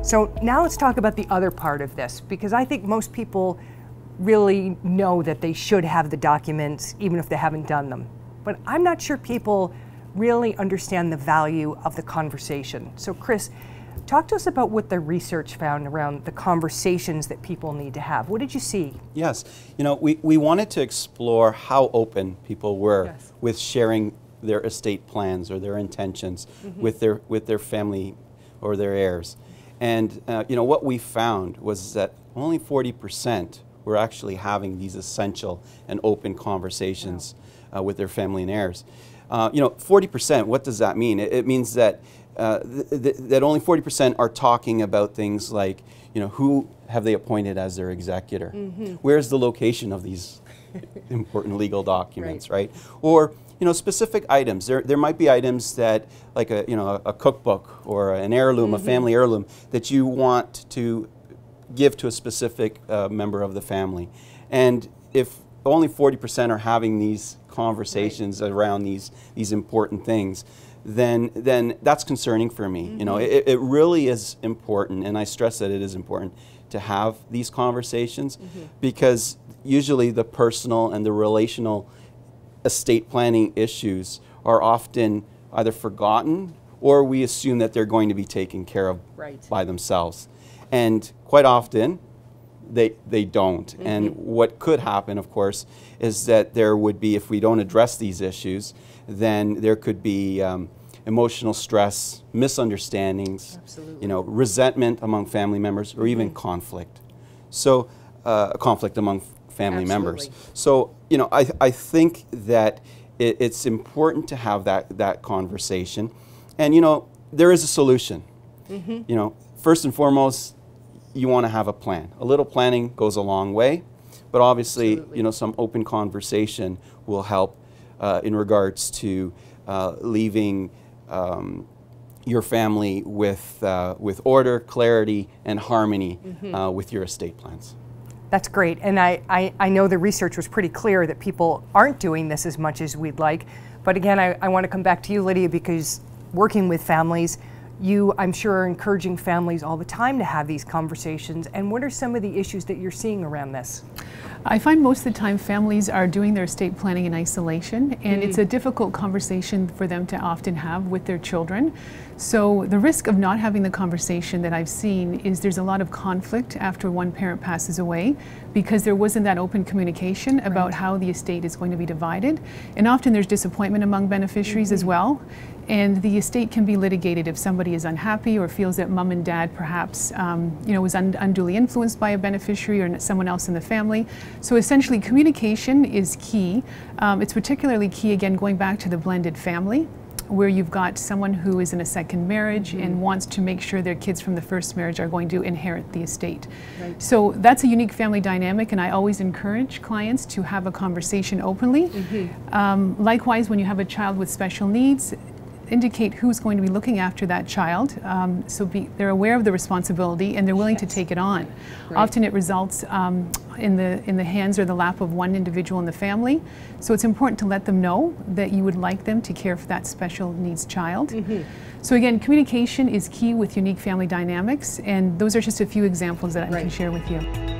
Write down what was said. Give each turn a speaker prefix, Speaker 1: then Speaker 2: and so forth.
Speaker 1: So now let's talk about the other part of this, because I think most people really know that they should have the documents even if they haven't done them. But I'm not sure people really understand the value of the conversation. So Chris, talk to us about what the research found around the conversations that people need to have. What did you see?
Speaker 2: Yes, you know, we wanted to explore how open people were with sharing their estate plans or their intentions with their family or their heirs. And you know, what we found was that only 40% were actually having these essential and open conversations with their family and heirs. You know, 40%, what does that mean? It means that that only 40% are talking about things like, you know, who have they appointed as their executor? Where's the location of these important legal documents, right? Or, you know, specific items. There might be items that, like a cookbook or an heirloom, a family heirloom, that you want to give to a specific member of the family. And if only 40% are having these conversations around these important things, then that's concerning for me. You know, it really is important, and I stress that it is important to have these conversations, because usually the personal and the relational estate planning issues are often either forgotten or we assume that they're going to be taken care of by themselves. And quite often, they don't. And what could happen, of course, is that there would be, if we don't address these issues, then there could be emotional stress, misunderstandings, you know, resentment among family members, or even conflict. So, conflict among family members. So, you know, I think that it's important to have that conversation. And, you know, there is a solution. You know, first and foremost, you want to have a plan. A little planning goes a long way, but obviously, you know, some open conversation will help in regards to leaving your family with order, clarity, and harmony with your estate plans.
Speaker 1: That's great, and I know the research was pretty clear that people aren't doing this as much as we'd like. But again, I want to come back to you, Lydia, because working with families, you, I'm sure, are encouraging families all the time to have these conversations. And what are some of the issues that you're seeing around this?
Speaker 3: I find most of the time families are doing their estate planning in isolation, and it's a difficult conversation for them to often have with their children. So the risk of not having the conversation that I've seen is there's a lot of conflict after one parent passes away, because there wasn't that open communication about how the estate is going to be divided. And often there's disappointment among beneficiaries as well. And the estate can be litigated if somebody is unhappy or feels that mom and dad perhaps you know, was unduly influenced by a beneficiary or someone else in the family. So essentially communication is key. It's particularly key, again, going back to the blended family, where you've got someone who is in a second marriage and wants to make sure their kids from the first marriage are going to inherit the estate. So that's a unique family dynamic, and I always encourage clients to have a conversation openly. Likewise, when you have a child with special needs, indicate who's going to be looking after that child, so they're aware of the responsibility and they're willing to take it on. Often it results in the hands or the lap of one individual in the family, so it's important to let them know that you would like them to care for that special needs child. So again, communication is key with unique family dynamics, and those are just a few examples that I can share with you.